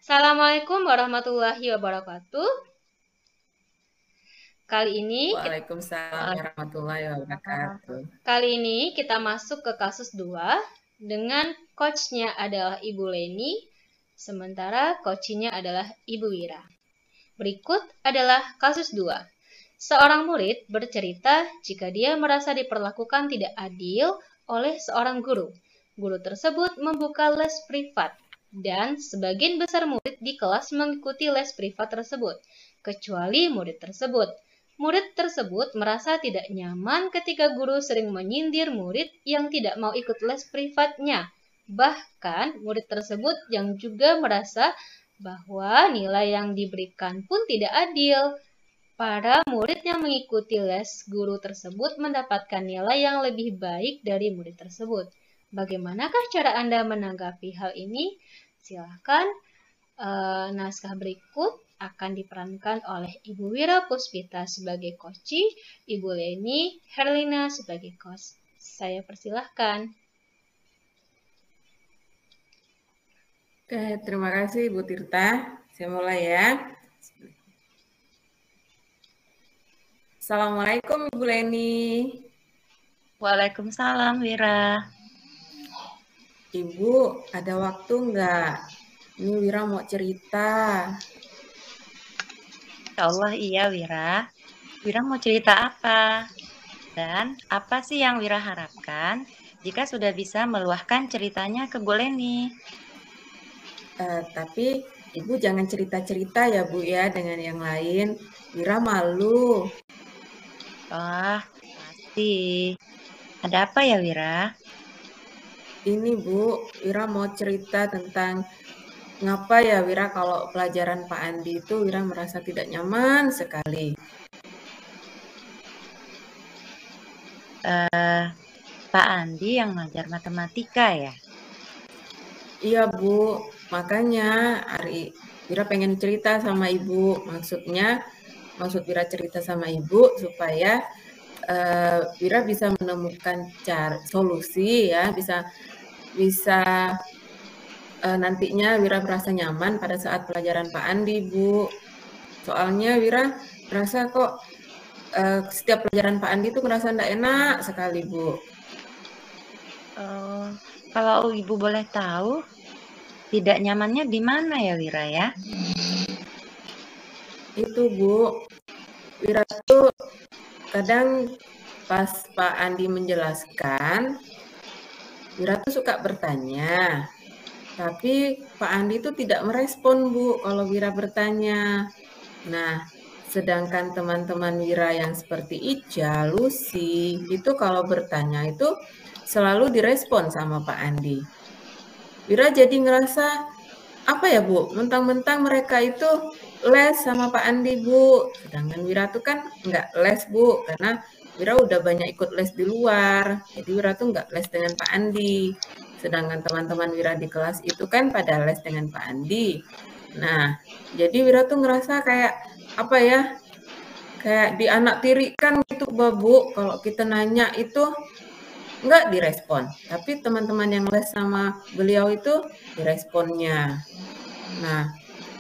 Assalamualaikum warahmatullahi wabarakatuh. Waalaikumsalam warahmatullahi wabarakatuh. Kali ini kita masuk ke kasus 2 dengan coachnya adalah Ibu Leni, sementara coachnya adalah Ibu Wira. Berikut adalah kasus 2. Seorang murid bercerita jika dia merasa diperlakukan tidak adil oleh seorang guru. Guru tersebut membuka les privat dan sebagian besar murid di kelas mengikuti les privat tersebut, kecuali murid tersebut. Murid tersebut merasa tidak nyaman ketika guru sering menyindir murid yang tidak mau ikut les privatnya. Bahkan murid tersebut yang juga merasa bahwa nilai yang diberikan pun tidak adil. Para murid yang mengikuti les guru tersebut mendapatkan nilai yang lebih baik dari murid tersebut. Bagaimanakah cara Anda menanggapi hal ini? Silakan. Naskah berikut akan diperankan oleh Ibu Wira Puspita sebagai Koci, Ibu Leni Herlina sebagai Coach. Saya persilahkan. Oke, terima kasih Ibu Tirta. Saya mulai ya. Assalamualaikum Ibu Leni. Waalaikumsalam Wira. Ibu, ada waktu nggak? Ini Wira mau cerita. Ya Allah iya Wira. Wira mau cerita apa? Dan apa sih yang Wira harapkan jika sudah bisa meluahkan ceritanya ke Bu Leni? Tapi Ibu jangan cerita-cerita ya Bu ya dengan yang lain. Wira malu. Wah, pasti. Ada apa ya Wira? Ini Bu, Wira mau cerita tentang ngapa ya Wira kalau pelajaran Pak Andi itu Wira merasa tidak nyaman sekali. Pak Andi yang ngajar matematika ya? Iya Bu, makanya Wira pengen cerita sama Ibu. Maksud Wira cerita sama Ibu supaya Wira bisa menemukan solusi ya, bisa nantinya Wira merasa nyaman pada saat pelajaran Pak Andi Bu. Soalnya Wira merasa kok setiap pelajaran Pak Andi itu merasa tidak enak sekali Bu. Kalau Ibu boleh tahu, tidak nyamannya di mana ya Wira ya? Itu Bu, Wira tuh kadang pas Pak Andi menjelaskan, Wira tuh suka bertanya. Tapi Pak Andi itu tidak merespon Bu kalau Wira bertanya. Nah, sedangkan teman-teman Wira yang seperti Ica, Lucy, itu kalau bertanya itu selalu direspon sama Pak Andi. Wira jadi ngerasa, apa ya Bu, mentang-mentang mereka itu les sama Pak Andi Bu. Sedangkan Wira tuh kan nggak les Bu, karena Wira udah banyak ikut les di luar. Jadi Wira tuh nggak les dengan Pak Andi. Sedangkan teman-teman Wira di kelas itu kan pada les dengan Pak Andi. Nah, jadi Wira tuh ngerasa kayak, apa ya, kayak dianaktirikan gitu Bu. Kalau kita nanya itu nggak direspon. Tapi teman-teman yang les sama beliau itu diresponnya. Nah,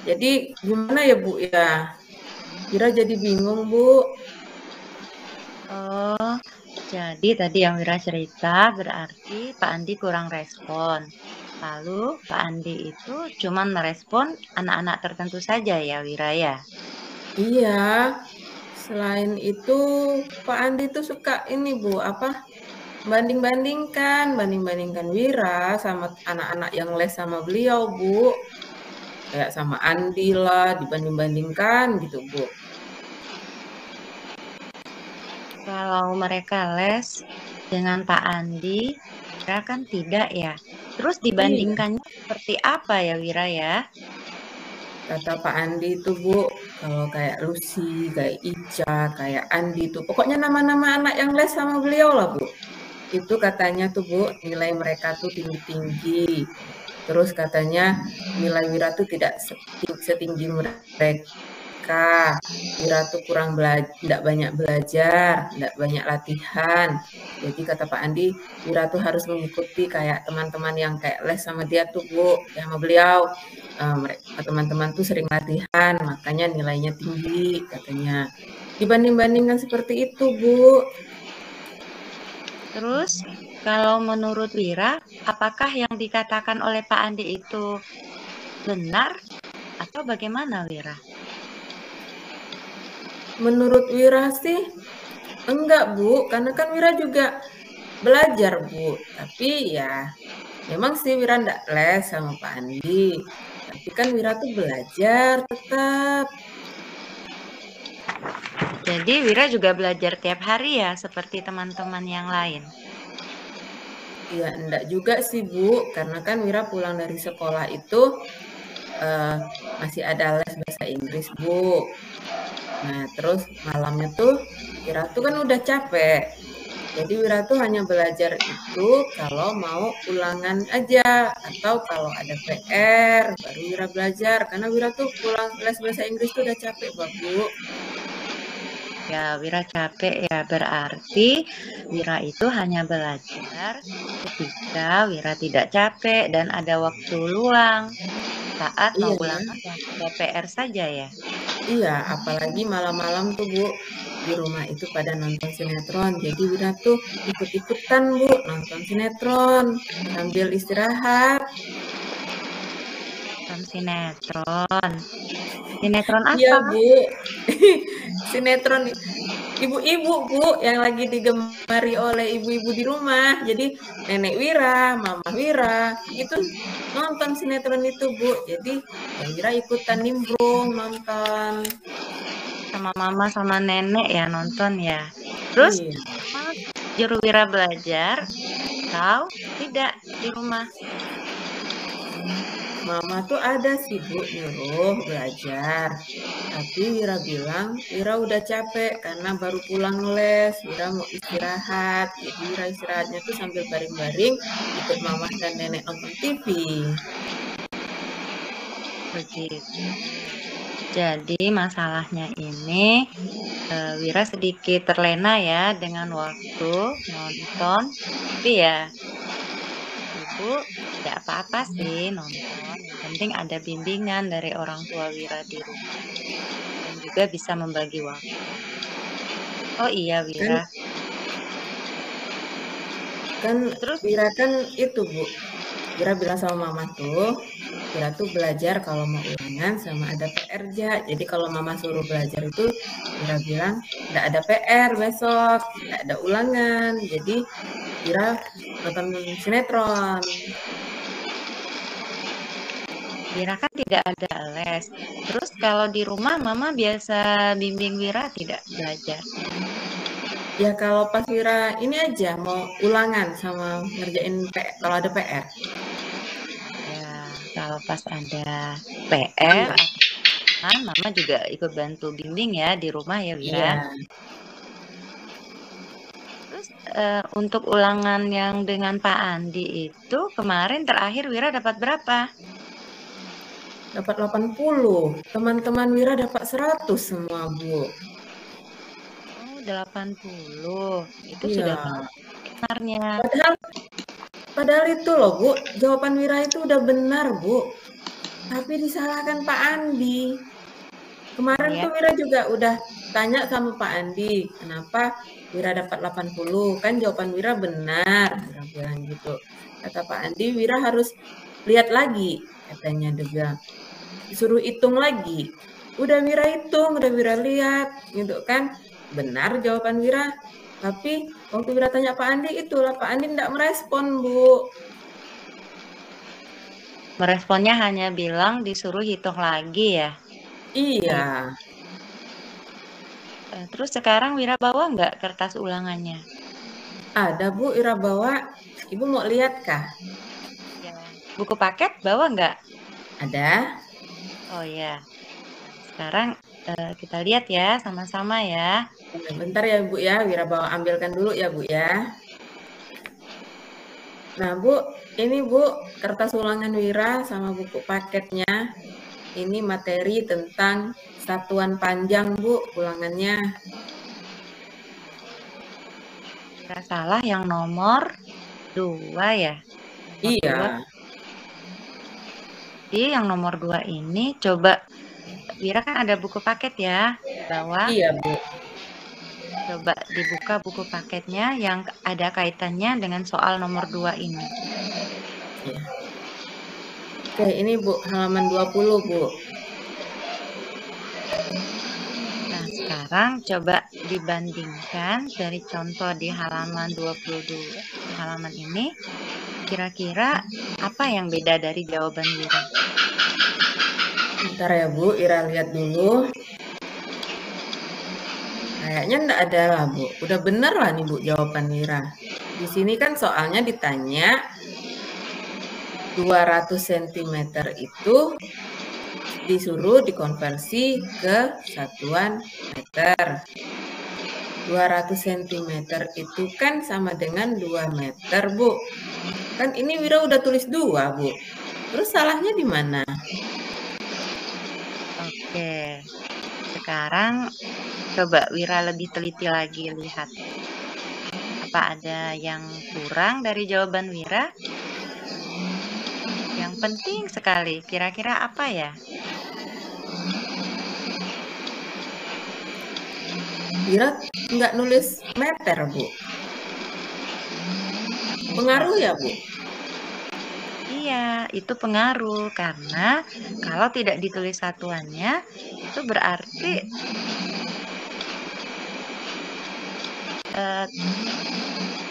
jadi gimana ya Bu ya? Wira jadi bingung Bu. Oh, jadi tadi yang Wira cerita berarti Pak Andi kurang respon. Lalu Pak Andi itu cuma merespon anak-anak tertentu saja ya Wira ya? Iya. Selain itu Pak Andi tuh suka ini Bu, banding-bandingkan Wira sama anak-anak yang les sama beliau Bu. Kayak sama Andi lah, dibanding-bandingkan gitu Bu. Kalau mereka les dengan Pak Andi, Wira kan tidak ya. Terus dibandingkannya seperti apa ya Wira ya? Kata Pak Andi itu Bu, kalau kayak Lucy, kayak Ica, kayak Andi tuh, pokoknya nama-nama anak yang les sama beliau lah Bu. Itu katanya tuh Bu, nilai mereka tuh tinggi-tinggi. Terus katanya nilai Wira tuh tidak setinggi mereka. Wira tuh tidak banyak belajar, tidak banyak latihan. Jadi kata Pak Andi, Wira tuh harus mengikuti kayak teman-teman yang kayak les sama dia tuh Bu, sama beliau. teman-teman tuh sering latihan, makanya nilainya tinggi katanya. Dibanding-bandingkan seperti itu, Bu. Terus kalau menurut Wira, apakah yang dikatakan oleh Pak Andi itu benar atau bagaimana, Wira? Menurut Wira sih enggak, Bu, karena kan Wira juga belajar, Bu. Tapi ya memang sih Wira enggak les sama Pak Andi. Tapi kan Wira tuh belajar tetap. Jadi Wira juga belajar tiap hari ya, seperti teman-teman yang lain. Ya enggak juga sih, Bu, karena kan Wira pulang dari sekolah itu masih ada les bahasa Inggris, Bu. Nah, terus malamnya tuh Wira tuh kan udah capek. Jadi Wira tuh hanya belajar itu kalau mau ulangan aja atau kalau ada PR baru Wira belajar. Karena Wira tuh pulang les bahasa Inggris tuh udah capek, Bu. Ya, Wira capek ya, berarti Wira itu hanya belajar ketika Wira tidak capek dan ada waktu luang saat mau Iya. ulangan dan PR saja ya. Iya, apalagi malam-malam tuh, Bu, di rumah itu pada nonton sinetron. Jadi Wira tuh ikut-ikutan, Bu, nonton sinetron sambil istirahat. Nonton sinetron. Sinetron Iya, apa? Bu. Sinetron ibu-ibu, Bu, yang lagi digemari oleh ibu-ibu di rumah. Jadi nenek Wira, mama Wira, itu nonton sinetron itu, Bu. Jadi ya Wira ikutan nimbrung nonton. Sama mama sama nenek ya nonton ya. Terus Iya. juru Wira belajar atau tidak di rumah? Mama tuh ada sih, Bu, nyuruh belajar. Tapi Wira bilang, Wira udah capek karena baru pulang les. Wira mau istirahat. Jadi Wira istirahatnya tuh sambil baring-baring ikut mama dan nenek nonton TV. Begitu. Jadi masalahnya ini Wira sedikit terlena ya dengan waktu nonton. Tapi ya Ibu tidak apa-apa sih nonton. Yang penting ada bimbingan dari orang tua Wira di rumah. Dan juga bisa membagi waktu. Oh iya Wira. Kan Terus Wira kan itu, Bu. Wira bilang sama mama tuh, Wira tuh belajar kalau mau ulangan sama ada PR aja. Jadi kalau mama suruh belajar itu, Wira bilang nggak ada PR besok, nggak ada ulangan. Jadi Wira nonton sinetron. Wira kan tidak ada les. Terus kalau di rumah mama biasa bimbing Wira tidak belajar? Ya kalau pas Wira ini aja mau ulangan sama ngerjain kalau ada PR. Ya kalau pas ada PR, mama juga ikut bantu bimbing ya di rumah ya Wira. Iya. Terus untuk ulangan yang dengan Pak Andi itu kemarin terakhir Wira dapat berapa? Dapat 80. Teman-teman Wira dapat 100 semua, Bu. 80. Itu Iya. sudah benarnya. Padahal itu loh, Bu, jawaban Wira itu udah benar, Bu. Tapi disalahkan Pak Andi. Kemarin Ya. tuh Wira juga udah tanya sama Pak Andi, kenapa Wira dapat 80? Kan jawaban Wira benar, Wira bilang gitu. Kata Pak Andi, Wira harus lihat lagi, katanya dia bilang. Disuruh hitung lagi. Udah Wira hitung, udah Wira lihat, gitu kan. Benar jawaban Wira. Tapi waktu Wira tanya Pak Andi, itulah Pak Andi tidak merespon, Bu. Meresponnya hanya bilang disuruh hitung lagi ya? Iya. Terus sekarang Wira bawa nggak kertas ulangannya? Ada, Bu, Wira bawa. Ibu mau lihat kah? Ya. Buku paket bawa nggak? Ada. Oh ya. Sekarang kita lihat ya sama-sama ya. Bentar ya Bu ya, Wira bawa ambilkan dulu ya Bu ya. Nah Bu, ini Bu kertas ulangan Wira sama buku paketnya. Ini materi tentang satuan panjang Bu ulangannya. Wira salah yang nomor 2 ya? Iya. Jadi yang nomor 2 ini coba, Wira kan ada buku paket ya di bawah. Iya, Bu. Coba dibuka buku paketnya yang ada kaitannya dengan soal nomor 2 ini. Iya. Oke, ini Bu, halaman 20, Bu. Nah, sekarang coba dibandingkan dari contoh di halaman 22 halaman ini, kira-kira apa yang beda dari jawaban Wira? Bentar ya, Bu. Ira lihat dulu. Kayaknya enggak ada lah, Bu. Udah bener lah nih, Bu, jawaban Wira. Di sini kan soalnya ditanya 200 cm itu disuruh dikonversi ke satuan meter. 200 cm itu kan sama dengan 2 meter, Bu. Kan ini Wira udah tulis 2, Bu. Terus salahnya di mana? Oke. Sekarang coba Wira lebih teliti lagi lihat. Apa ada yang kurang dari jawaban Wira? Yang penting sekali, kira-kira apa ya? Wira nggak nulis meter, Bu. Pengaruh ya, Bu? Iya, itu pengaruh karena kalau tidak ditulis satuannya, itu berarti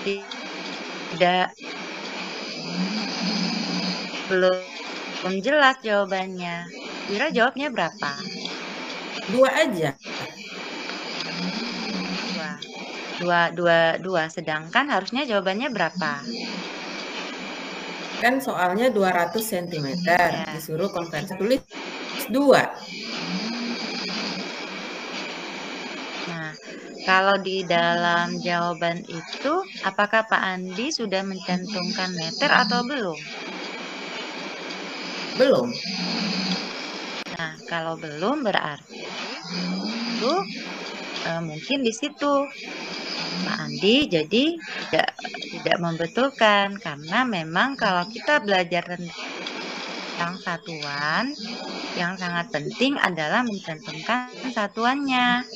tidak belum jelas jawabannya. Wira jawabnya berapa? 2 aja. Dua. Sedangkan harusnya jawabannya berapa? Kan soalnya 200 cm. Ya. Disuruh konversi tulis 2. Nah, kalau di dalam jawaban itu, apakah Pak Andi sudah mencantumkan meter atau belum? Belum. Nah, kalau belum berarti itu mungkin di situ Pak Andi jadi tidak membetulkan karena memang kalau kita belajar tentang satuan yang sangat penting adalah mencantumkan satuannya.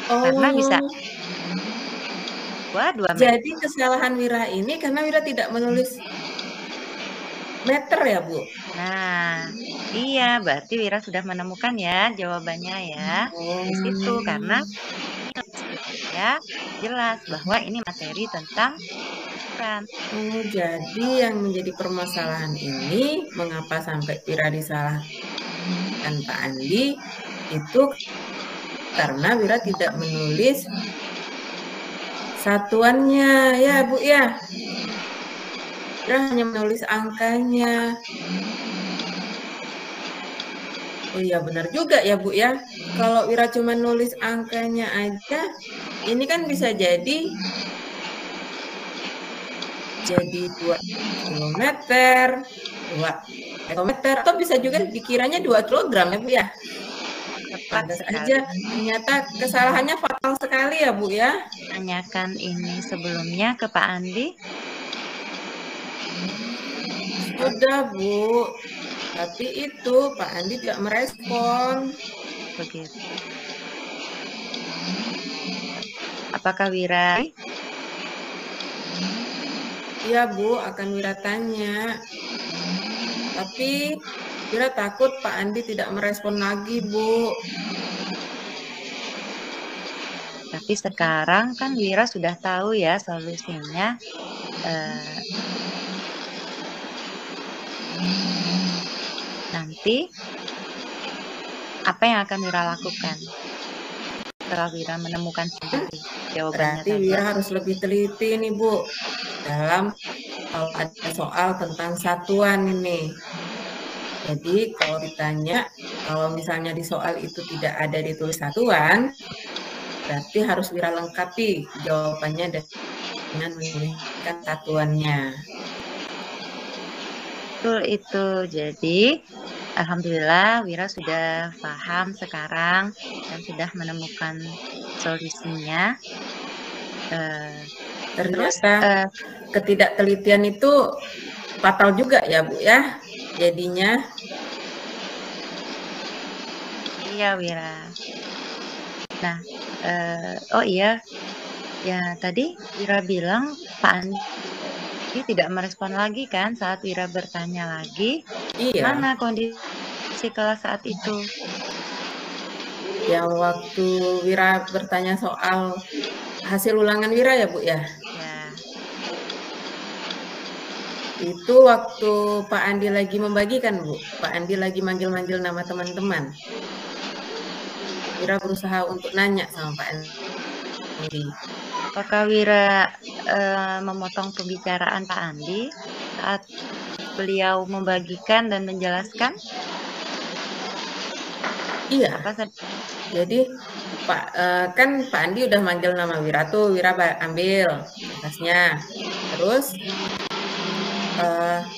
Karena bisa 2 meter. Jadi kesalahan Wira ini karena Wira tidak menulis meter ya, Bu? Nah, iya, berarti Wira sudah menemukan ya jawabannya ya. Di situ karena ya jelas bahwa ini materi tentang ukuran. Oh, jadi yang menjadi permasalahan ini mengapa sampai Wira disalahkan Pak Andi itu karena Wira tidak menulis satuannya ya, Bu ya. Wira hanya menulis angkanya. Oh iya benar juga ya, Bu ya. Kalau Wira cuma nulis angkanya aja, ini kan bisa jadi 2 kilometer, 2 kilometer, atau bisa juga dikiranya 2 kilogram ya, Bu ya. Pantas aja, ternyata kesalahannya fatal sekali ya, Bu ya. Tanyakan ini sebelumnya ke Pak Andi. Sudah, Bu. Tapi itu Pak Andi tidak merespon. Begitu. Apakah Wira? Iya, Bu, akan Wira tanya. Tapi Wira takut Pak Andi tidak merespon lagi, Bu. Tapi sekarang kan Wira sudah tahu ya solusinya. Nanti apa yang akan Wira lakukan setelah Wira menemukan sendiri jawabannya? Berarti Wira harus lebih teliti nih, Bu, dalam kalau ada soal tentang satuan ini. Jadi kalau ditanya, kalau misalnya di soal itu tidak ada ditulis satuan, berarti harus Wira lengkapi jawabannya dengan menuliskan satuannya. Betul itu. Jadi alhamdulillah Wira sudah paham sekarang dan sudah menemukan solusinya. Ternyata ketidaktelitian itu fatal juga ya Bu ya jadinya. Iya, Wira. Nah, oh iya, ya tadi Wira bilang Pak Andi tidak merespon lagi kan saat Wira bertanya lagi. Iya. Mana kondisi kelas saat itu? Yang waktu Wira bertanya soal hasil ulangan Wira ya Bu ya? Ya. Itu waktu Pak Andi lagi membagikan Bu. Pak Andi lagi manggil-manggil nama teman-teman. Wira berusaha untuk nanya sama Pak Andi. Apakah Wira memotong pembicaraan Pak Andi saat beliau membagikan dan menjelaskan? Iya. Apa jadi Pak kan Pak Andi udah manggil nama Wira tuh, Wira ambil kertasnya. Terus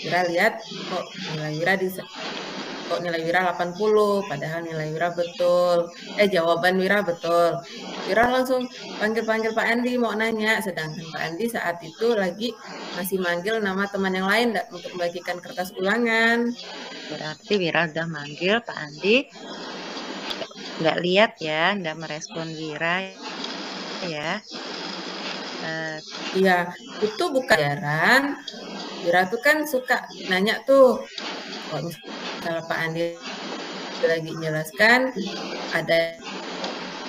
Wira lihat kok nilai Wira 80, padahal nilai Wira betul. Jawaban Wira betul. Wira langsung panggil Pak Andi mau nanya, sedangkan Pak Andi saat itu lagi masih manggil nama teman yang lain untuk membagikan kertas ulangan. Berarti Wira udah manggil Pak Andi, nggak lihat ya, nggak merespon Wira ya. Iya, itu bukan jarang. Wira tuh kan suka nanya tuh, kalau misalnya Pak Andi lagi menjelaskan, ada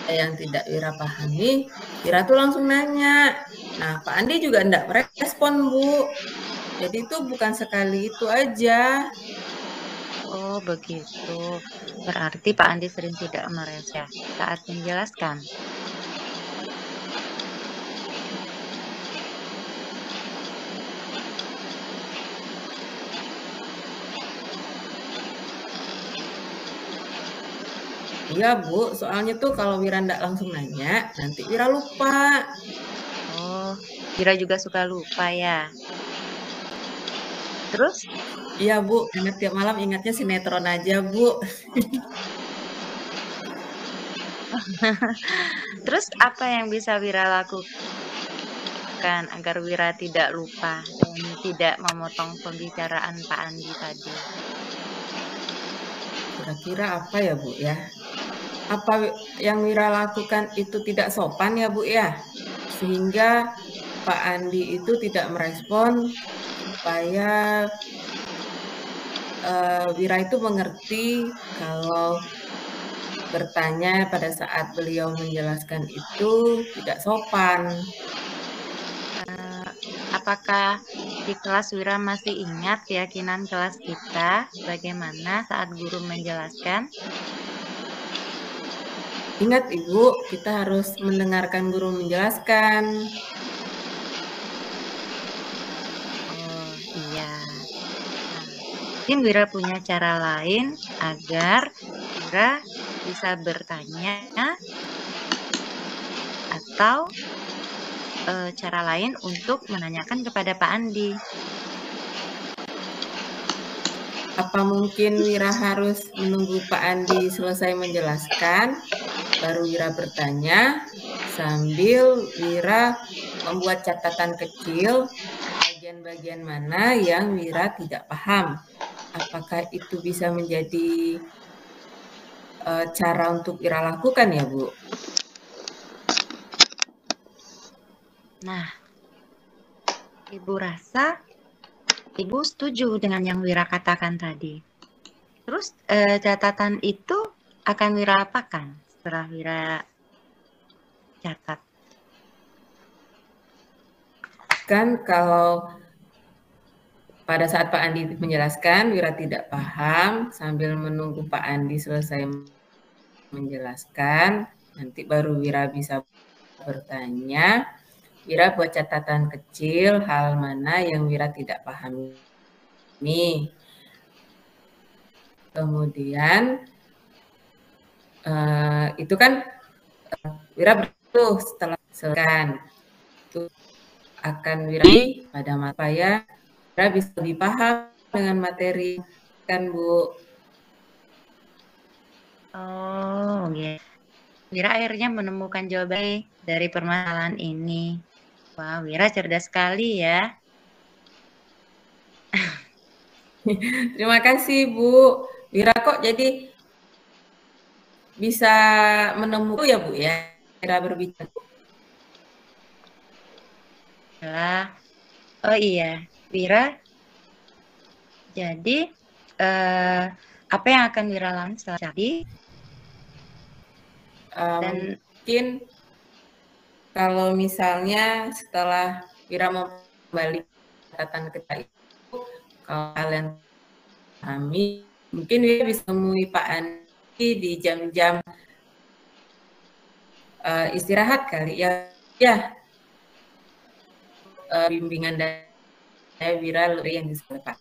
yang tidak Wira pahami, Wira tuh langsung nanya. Nah, Pak Andi juga enggak merespon, Bu. Jadi itu bukan sekali itu aja. Oh, begitu. Berarti Pak Andi sering tidak merespon saat menjelaskan. Iya Bu, soalnya tuh kalau Wira ndak langsung nanya, nanti Wira lupa. Oh, Wira juga suka lupa ya. Terus? Iya Bu, karena tiap malam ingatnya sinetron aja Bu. Terus apa yang bisa Wira lakukan agar Wira tidak lupa dan tidak memotong pembicaraan Pak Andi tadi? Kira-kira apa ya Bu ya? Apa yang Wira lakukan itu tidak sopan ya Bu ya? Sehingga Pak Andi itu tidak merespon supaya Wira itu mengerti kalau bertanya pada saat beliau menjelaskan itu tidak sopan. Apakah di kelas Wira masih ingat keyakinan kelas kita bagaimana saat guru menjelaskan? Ingat Ibu, kita harus mendengarkan guru menjelaskan. Oh iya. Mungkin Wira punya cara lain agar Wira bisa bertanya atau cara lain untuk menanyakan kepada Pak Andi. Apa mungkin Wira harus menunggu Pak Andi selesai menjelaskan, baru Wira bertanya, sambil Wira membuat catatan kecil bagian-bagian mana yang Wira tidak paham. Apakah itu bisa menjadi cara untuk Wira lakukan ya Bu? Nah, Ibu rasa Ibu setuju dengan yang Wira katakan tadi. Terus catatan itu akan Wira apakan setelah Wira catat? Kan kalau pada saat Pak Andi menjelaskan, Wira tidak paham, sambil menunggu Pak Andi selesai menjelaskan, nanti baru Wira bisa bertanya. Wira buat catatan kecil hal mana yang Wira tidak pahami. Kemudian itu kan Wira bertuh setelah selesai itu akan Wira pada mata ya Wira bisa lebih paham dengan materi kan Bu. Oh, ya. Wira akhirnya menemukan jawaban dari permasalahan ini. Wah, Wira cerdas sekali ya. Terima kasih Bu. Wira kok jadi bisa menemukan ya Bu ya, Wira berbicara. Oh iya, Wira. Jadi apa yang akan Wira lakukan setelah tadi? Dan mungkin kalau misalnya setelah Wira membalik catatan kita itu, kalau kalian pahami, mungkin Wira bisa menemui Pak Andi di jam-jam istirahat kali ya. Ya, bimbingan dari Wira lebih yang disampaikan.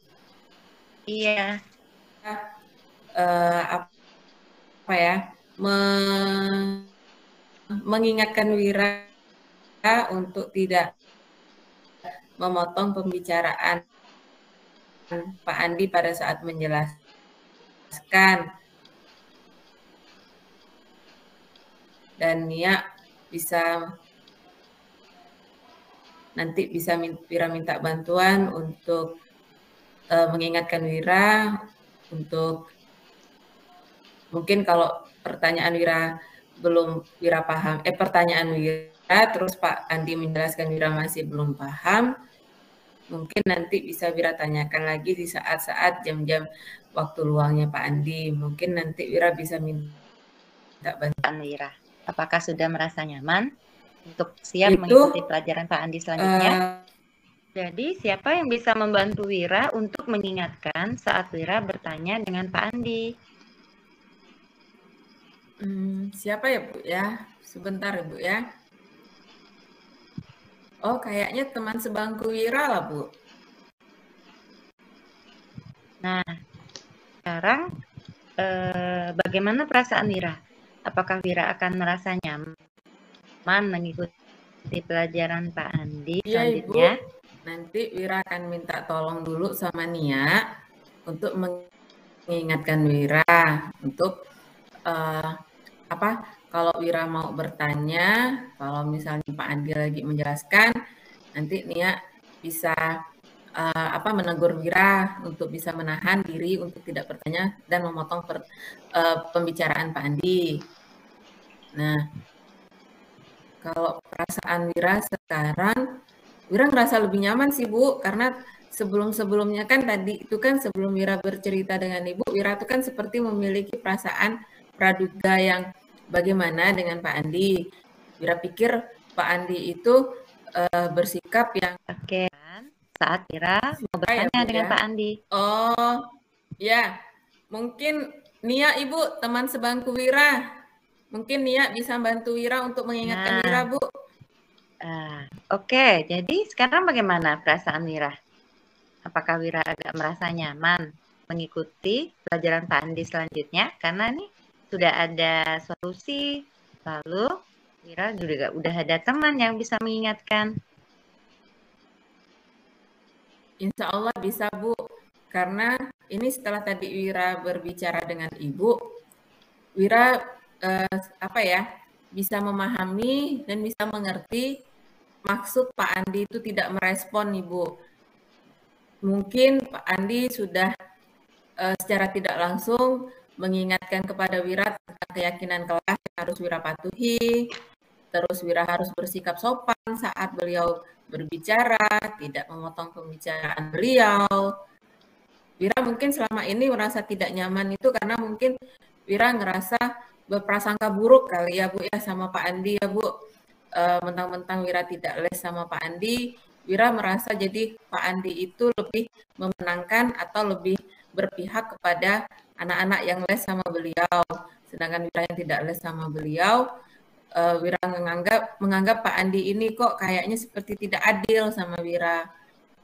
iya. Apa ya? Mengingatkan Wira untuk tidak memotong pembicaraan Pak Andi pada saat menjelaskan, dan Nia bisa nanti bisa Wira minta bantuan untuk mengingatkan Wira untuk mungkin kalau pertanyaan Wira belum Wira paham, pertanyaan Wira terus Pak Andi menjelaskan Wira masih belum paham, mungkin nanti bisa Wira tanyakan lagi di saat-saat jam-jam waktu luangnya Pak Andi. Mungkin nanti Wira bisa minta bantuan Wira. Apakah sudah merasa nyaman untuk siap mengikuti pelajaran Pak Andi selanjutnya? Jadi siapa yang bisa membantu Wira untuk mengingatkan saat Wira bertanya dengan Pak Andi? Siapa ya Bu ya? Sebentar ya Bu ya. Oh, kayaknya teman sebangku Wira lah Bu. Nah, sekarang bagaimana perasaan Wira? Apakah Wira akan merasa nyaman mengikuti pelajaran Pak Andi selanjutnya? Ibu, nanti Wira akan minta tolong dulu sama Nia untuk mengingatkan Wira untuk kalau Wira mau bertanya, kalau misalnya Pak Andi lagi menjelaskan, nanti Nia bisa menegur Wira untuk bisa menahan diri untuk tidak bertanya dan memotong pembicaraan Pak Andi. Nah, kalau perasaan Wira sekarang, Wira ngerasa lebih nyaman sih Bu, karena sebelum-sebelumnya kan tadi itu kan sebelum Wira bercerita dengan Ibu, Wira itu kan seperti memiliki perasaan praduga yang bagaimana dengan Pak Andi. Wira pikir Pak Andi itu bersikap yang saat Wira mau bertanya dengan Pak Andi. Oh, ya. Mungkin Nia Ibu, teman sebangku Wira. Mungkin Nia bisa bantu Wira untuk mengingatkan Wira, Bu. Oke, jadi sekarang bagaimana perasaan Wira? Apakah Wira agak merasa nyaman mengikuti pelajaran Pak Andi selanjutnya? Karena nih sudah ada solusi, lalu Wira juga udah ada teman yang bisa mengingatkan. Insya Allah bisa Bu, karena ini setelah tadi Wira berbicara dengan Ibu, Wira bisa memahami dan bisa mengerti maksud Pak Andi itu tidak merespon Ibu. Mungkin Pak Andi sudah secara tidak langsung mengingatkan kepada Wira tentang keyakinan kelas yang harus Wira patuhi, terus Wira harus bersikap sopan saat beliau berbicara, tidak memotong pembicaraan beliau. Wira mungkin selama ini merasa tidak nyaman itu karena mungkin Wira ngerasa berprasangka buruk kali ya Bu ya sama Pak Andi ya Bu. Mentang-mentang Wira tidak les sama Pak Andi, Wira merasa jadi Pak Andi itu lebih memenangkan atau lebih berpihak kepada anak-anak yang les sama beliau. Sedangkan Wira yang tidak les sama beliau, Wira menganggap Pak Andi ini kok kayaknya seperti tidak adil sama Wira.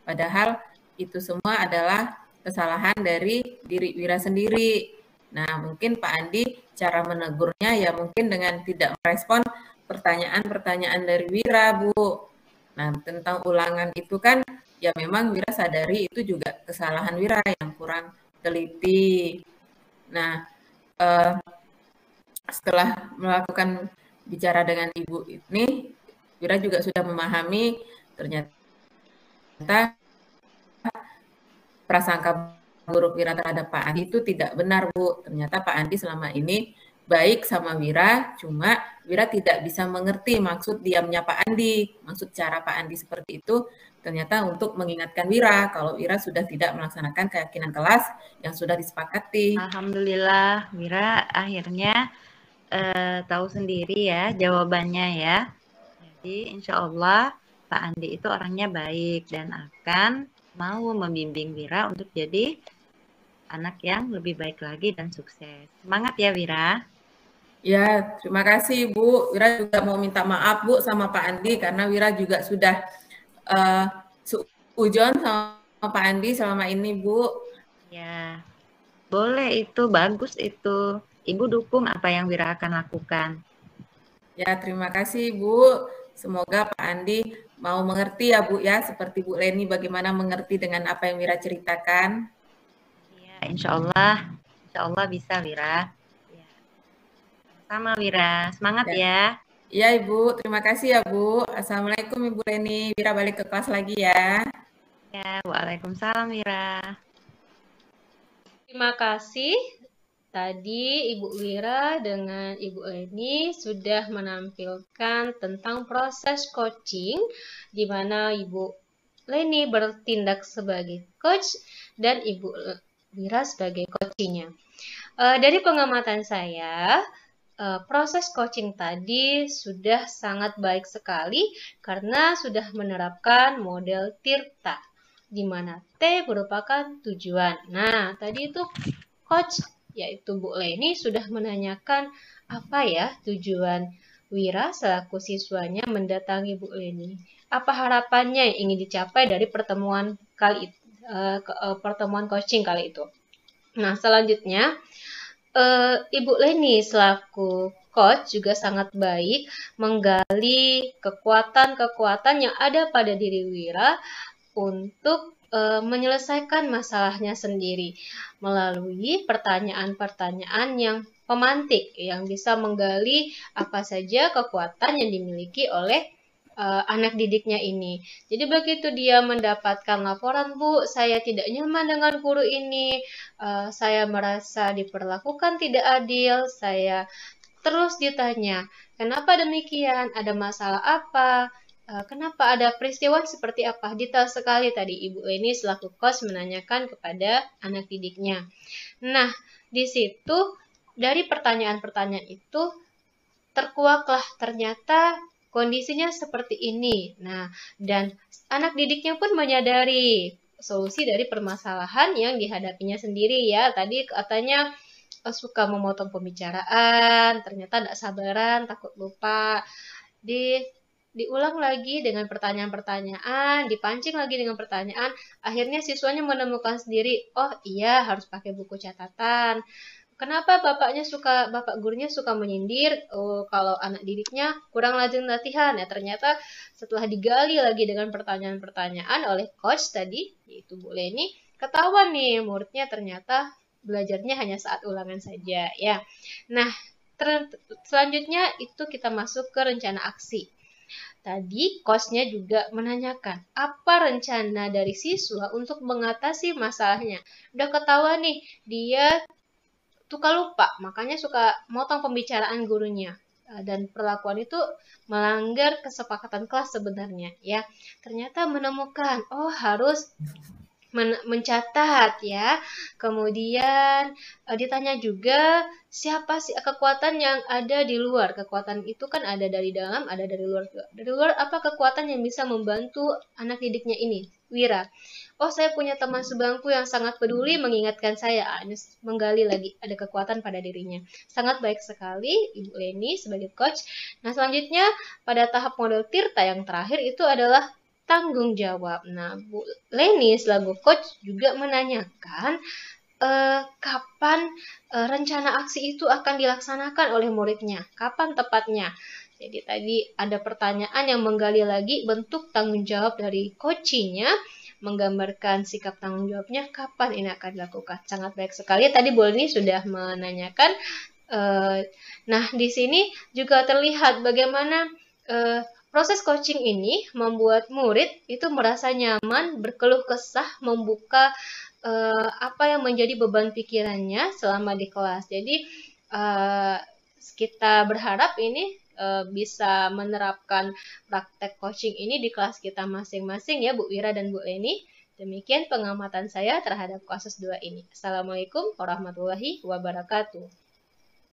Padahal itu semua adalah kesalahan dari diri Wira sendiri. Nah, mungkin Pak Andi cara menegurnya ya mungkin dengan tidak merespon pertanyaan-pertanyaan dari Wira, Bu. Nah, tentang ulangan itu kan ya memang Wira sadari itu juga kesalahan Wira yang kurang teliti. Nah, setelah melakukan bicara dengan Ibu ini, Wira juga sudah memahami ternyata prasangka buruk Wira terhadap Pak Andi itu tidak benar, Bu. Ternyata Pak Andi selama ini baik sama Wira, cuma Wira tidak bisa mengerti maksud diamnya Pak Andi. Maksud cara Pak Andi seperti itu ternyata untuk mengingatkan Wira kalau Wira sudah tidak melaksanakan keyakinan kelas yang sudah disepakati. Alhamdulillah, Wira akhirnya tahu sendiri ya jawabannya ya. Jadi insya Allah Pak Andi itu orangnya baik dan akan mau membimbing Wira untuk jadi anak yang lebih baik lagi dan sukses. Semangat ya Wira. Ya, terima kasih Bu. Wira juga mau minta maaf Bu sama Pak Andi karena Wira juga sudah suujon sama Pak Andi selama ini Bu. Ya, boleh itu, bagus itu. Ibu dukung apa yang Wira akan lakukan. Ya, terima kasih Bu. Semoga Pak Andi mau mengerti ya Bu ya, seperti Bu Leni bagaimana mengerti dengan apa yang Wira ceritakan. Ya, insya Allah bisa Wira. Ya. Sama Wira, semangat ya. Iya Ibu, terima kasih ya Bu. Assalamualaikum Ibu Leni. Wira balik ke kelas lagi ya. Ya, waalaikumsalam Wira. Terima kasih. Tadi Ibu Wira dengan Ibu Leni sudah menampilkan tentang proses coaching di mana Ibu Leni bertindak sebagai coach dan Ibu Wira sebagai coachingnya. Dari pengamatan saya, proses coaching tadi sudah sangat baik sekali karena sudah menerapkan model Tirta, di mana T merupakan tujuan. Nah, tadi itu coach, yaitu Bu Leni, sudah menanyakan apa ya tujuan Wira selaku siswanya mendatangi Bu Leni. Apa harapannya yang ingin dicapai dari pertemuan pertemuan coaching kali itu. Nah, selanjutnya Ibu Leni selaku coach juga sangat baik menggali kekuatan-kekuatan yang ada pada diri Wira untuk menyelesaikan masalahnya sendiri melalui pertanyaan-pertanyaan yang pemantik yang bisa menggali apa saja kekuatan yang dimiliki oleh anak didiknya ini. Jadi begitu dia mendapatkan laporan, Bu, saya tidak nyaman dengan guru ini, saya merasa diperlakukan tidak adil, saya terus ditanya, kenapa demikian, ada masalah apa, kenapa ada peristiwa seperti apa, detail sekali tadi Ibu Leni selaku coach menanyakan kepada anak didiknya. Nah, di situ dari pertanyaan-pertanyaan itu terkuaklah ternyata kondisinya seperti ini. Nah, dan anak didiknya pun menyadari solusi dari permasalahan yang dihadapinya sendiri ya. Tadi katanya suka memotong pembicaraan, ternyata tidak sabaran, takut lupa. Diulang lagi dengan pertanyaan-pertanyaan, dipancing lagi dengan pertanyaan, akhirnya siswanya menemukan sendiri, oh iya harus pakai buku catatan. Kenapa bapak gurunya suka menyindir kalau anak didiknya kurang rajin latihan? Ya ternyata setelah digali lagi dengan pertanyaan-pertanyaan oleh coach tadi, yaitu Bu Leni, ketahuan nih muridnya ternyata belajarnya hanya saat ulangan saja ya. Nah, selanjutnya itu kita masuk ke rencana aksi. Tadi coachnya juga menanyakan apa rencana dari siswa untuk mengatasi masalahnya. Udah ketahuan nih dia suka lupa, makanya suka motong pembicaraan gurunya. Dan perlakuan itu melanggar kesepakatan kelas sebenarnya ya. Ternyata menemukan, oh harus mencatat ya. Kemudian ditanya juga siapa sih kekuatan yang ada di luar. Kekuatan itu kan ada dari dalam, ada dari luar juga. Dari luar apa kekuatan yang bisa membantu anak didiknya ini? Wira. Oh, saya punya teman sebangku yang sangat peduli mengingatkan saya. Menggali lagi, ada kekuatan pada dirinya. Sangat baik sekali Ibu Leni sebagai coach. Nah, selanjutnya pada tahap model Tirta yang terakhir itu adalah tanggung jawab. Nah, Bu Leni selaku coach juga menanyakan kapan rencana aksi itu akan dilaksanakan oleh muridnya. Kapan tepatnya? Jadi tadi ada pertanyaan yang menggali lagi bentuk tanggung jawab dari coachingnya, menggambarkan sikap tanggung jawabnya kapan ini akan dilakukan. Sangat baik sekali. Tadi Bu Leni sudah menanyakan. Nah, di sini juga terlihat bagaimana proses coaching ini membuat murid itu merasa nyaman, berkeluh kesah, membuka apa yang menjadi beban pikirannya selama di kelas. Jadi kita berharap ini bisa menerapkan praktek coaching ini di kelas kita masing-masing ya Bu Wira dan Bu Leni. Demikian pengamatan saya terhadap kasus 2 ini. Assalamualaikum warahmatullahi wabarakatuh.